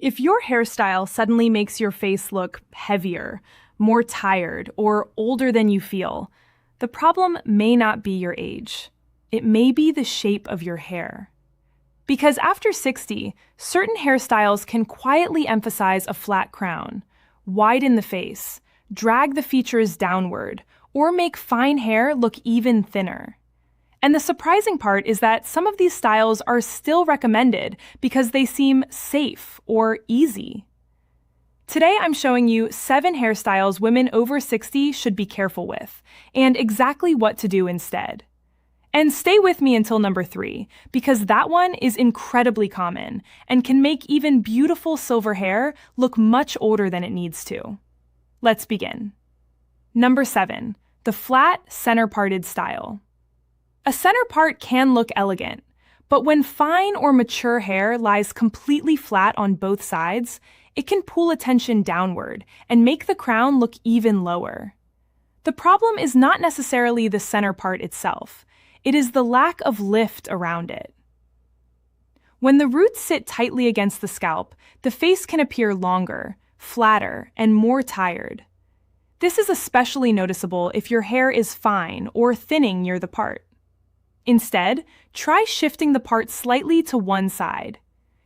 If your hairstyle suddenly makes your face look heavier, more tired, or older than you feel, the problem may not be your age. It may be the shape of your hair. Because after 60, certain hairstyles can quietly emphasize a flat crown, widen the face, drag the features downward, or make fine hair look even thinner. And the surprising part is that some of these styles are still recommended because they seem safe or easy. Today I'm showing you 7 hairstyles women over 60 should be careful with, and exactly what to do instead. And stay with me until number 3, because that one is incredibly common and can make even beautiful silver hair look much older than it needs to. Let's begin. Number 7, the flat, center-parted style. A center part can look elegant, but when fine or mature hair lies completely flat on both sides, it can pull attention downward and make the crown look even lower. The problem is not necessarily the center part itself. It is the lack of lift around it. When the roots sit tightly against the scalp, the face can appear longer, flatter, and more tired. This is especially noticeable if your hair is fine or thinning near the part. Instead, try shifting the part slightly to one side.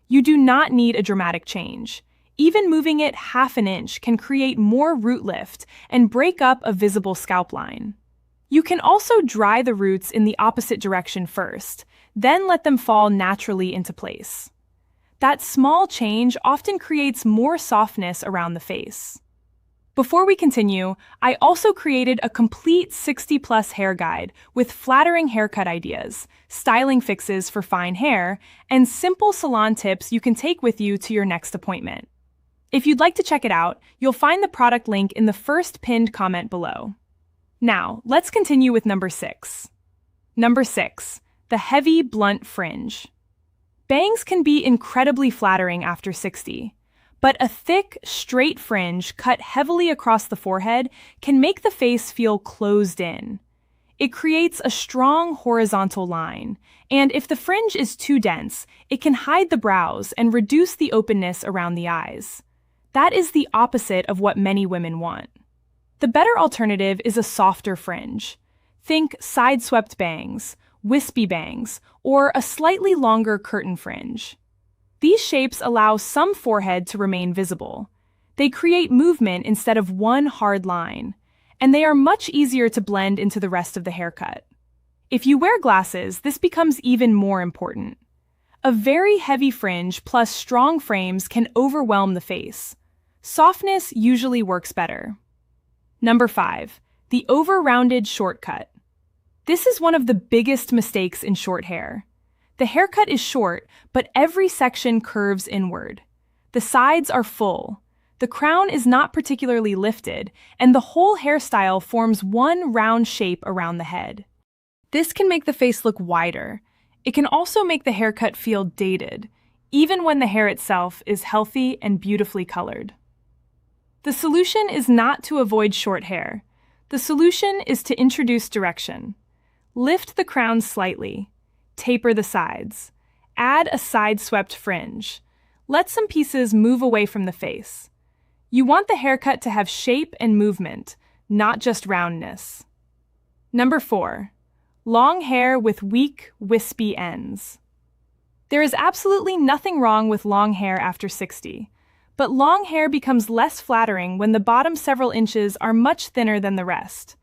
You do not need a dramatic change. Even moving it half an inch can create more root lift and break up a visible scalp line. You can also dry the roots in the opposite direction first, then let them fall naturally into place. That small change often creates more softness around the face. Before we continue, I also created a complete 60-plus hair guide with flattering haircut ideas, styling fixes for fine hair, and simple salon tips you can take with you to your next appointment. If you'd like to check it out, you'll find the product link in the first pinned comment below. Now, let's continue with number 6. Number 6, the heavy, blunt fringe. Bangs can be incredibly flattering after 60. But a thick, straight fringe cut heavily across the forehead can make the face feel closed in. It creates a strong horizontal line, and if the fringe is too dense, it can hide the brows and reduce the openness around the eyes. That is the opposite of what many women want. The better alternative is a softer fringe. Think side-swept bangs, wispy bangs, or a slightly longer curtain fringe. These shapes allow some forehead to remain visible. They create movement instead of one hard line, and they are much easier to blend into the rest of the haircut. If you wear glasses, this becomes even more important. A very heavy fringe plus strong frames can overwhelm the face. Softness usually works better. Number 5, the over-rounded short cut. This is one of the biggest mistakes in short hair. The haircut is short, but every section curves inward. The sides are full. The crown is not particularly lifted, and the whole hairstyle forms one round shape around the head. This can make the face look wider. It can also make the haircut feel dated, even when the hair itself is healthy and beautifully colored. The solution is not to avoid short hair. The solution is to introduce direction. Lift the crown slightly. Taper the sides. Add a side-swept fringe. Let some pieces move away from the face. You want the haircut to have shape and movement, not just roundness. Number 4, long hair with weak, wispy ends. There is absolutely nothing wrong with long hair after 60, but long hair becomes less flattering when the bottom several inches are much thinner than the rest.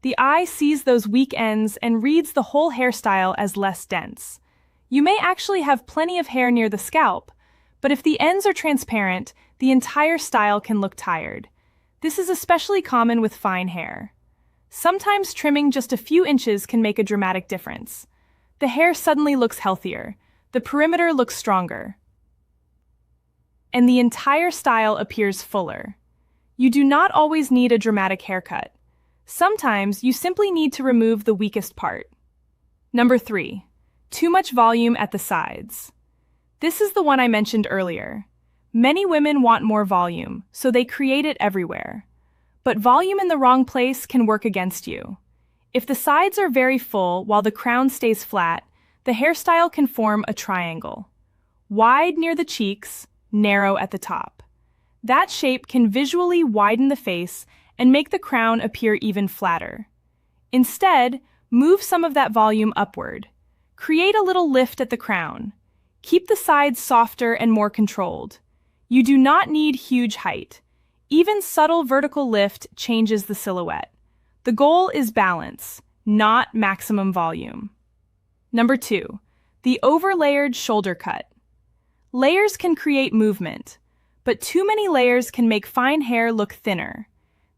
The eye sees those weak ends and reads the whole hairstyle as less dense. You may actually have plenty of hair near the scalp, but if the ends are transparent, the entire style can look tired. This is especially common with fine hair. Sometimes trimming just a few inches can make a dramatic difference. The hair suddenly looks healthier, the perimeter looks stronger, and the entire style appears fuller. You do not always need a dramatic haircut. Sometimes you simply need to remove the weakest part. Number 3, too much volume at the sides. This is the one I mentioned earlier. Many women want more volume, so they create it everywhere. But volume in the wrong place can work against you. If the sides are very full while the crown stays flat, the hairstyle can form a triangle. Wide near the cheeks, narrow at the top. That shape can visually widen the face and make the crown appear even flatter. Instead, move some of that volume upward. Create a little lift at the crown. Keep the sides softer and more controlled. You do not need huge height. Even subtle vertical lift changes the silhouette. The goal is balance, not maximum volume. Number 2, the overlayered shoulder cut. Layers can create movement, but too many layers can make fine hair look thinner.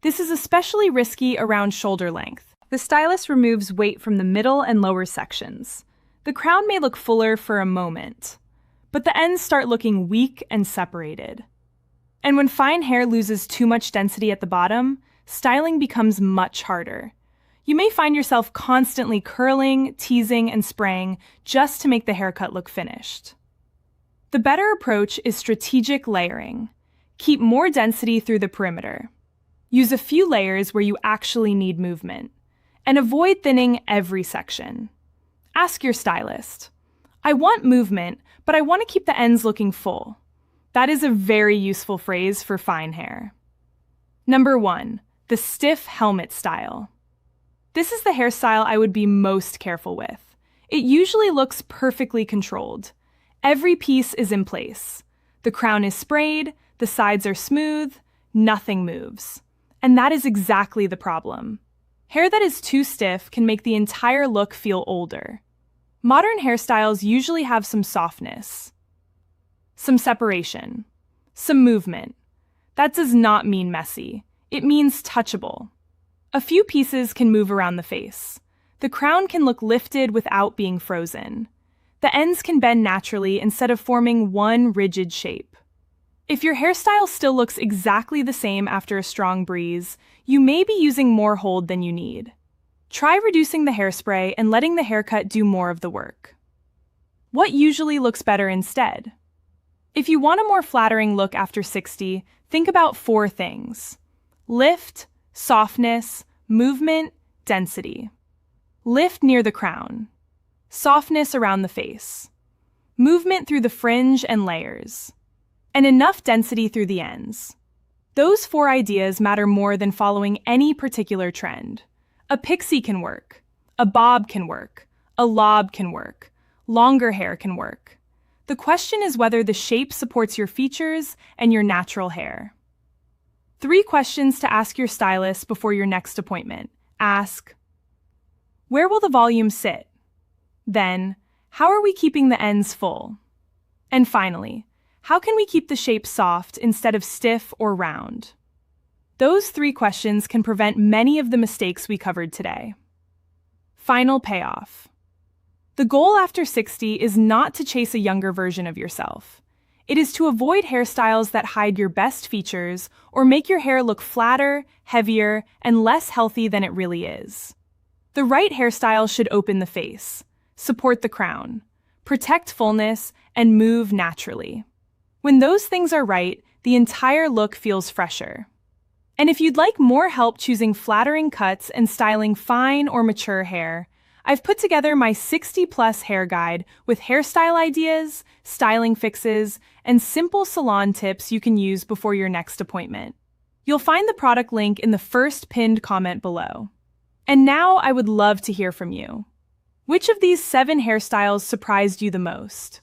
This is especially risky around shoulder length. The stylist removes weight from the middle and lower sections. The crown may look fuller for a moment, but the ends start looking weak and separated. And when fine hair loses too much density at the bottom, styling becomes much harder. You may find yourself constantly curling, teasing, and spraying just to make the haircut look finished. The better approach is strategic layering. Keep more density through the perimeter. Use a few layers where you actually need movement, and avoid thinning every section. Ask your stylist, "I want movement, but I want to keep the ends looking full." That is a very useful phrase for fine hair. Number 1, the stiff helmet style. This is the hairstyle I would be most careful with. It usually looks perfectly controlled. Every piece is in place. The crown is sprayed, the sides are smooth, nothing moves. And that is exactly the problem. Hair that is too stiff can make the entire look feel older. Modern hairstyles usually have some softness, some separation, some movement. That does not mean messy. It means touchable. A few pieces can move around the face. The crown can look lifted without being frozen. The ends can bend naturally instead of forming one rigid shape. If your hairstyle still looks exactly the same after a strong breeze, you may be using more hold than you need. Try reducing the hairspray and letting the haircut do more of the work. What usually looks better instead? If you want a more flattering look after 60, think about 4 things: lift, softness, movement, density. Lift near the crown. Softness around the face. Movement through the fringe and layers. And enough density through the ends. Those 4 ideas matter more than following any particular trend. A pixie can work. A bob can work. A lob can work. Longer hair can work. The question is whether the shape supports your features and your natural hair. 3 questions to ask your stylist before your next appointment. Ask, where will the volume sit? Then, how are we keeping the ends full? And finally, how can we keep the shape soft instead of stiff or round? Those 3 questions can prevent many of the mistakes we covered today. Final payoff. The goal after 60 is not to chase a younger version of yourself. It is to avoid hairstyles that hide your best features or make your hair look flatter, heavier, and less healthy than it really is. The right hairstyle should open the face, support the crown, protect fullness, and move naturally. When those things are right, the entire look feels fresher. And if you'd like more help choosing flattering cuts and styling fine or mature hair, I've put together my 60+ hair guide with hairstyle ideas, styling fixes, and simple salon tips you can use before your next appointment. You'll find the product link in the first pinned comment below. And now I would love to hear from you. Which of these 7 hairstyles surprised you the most?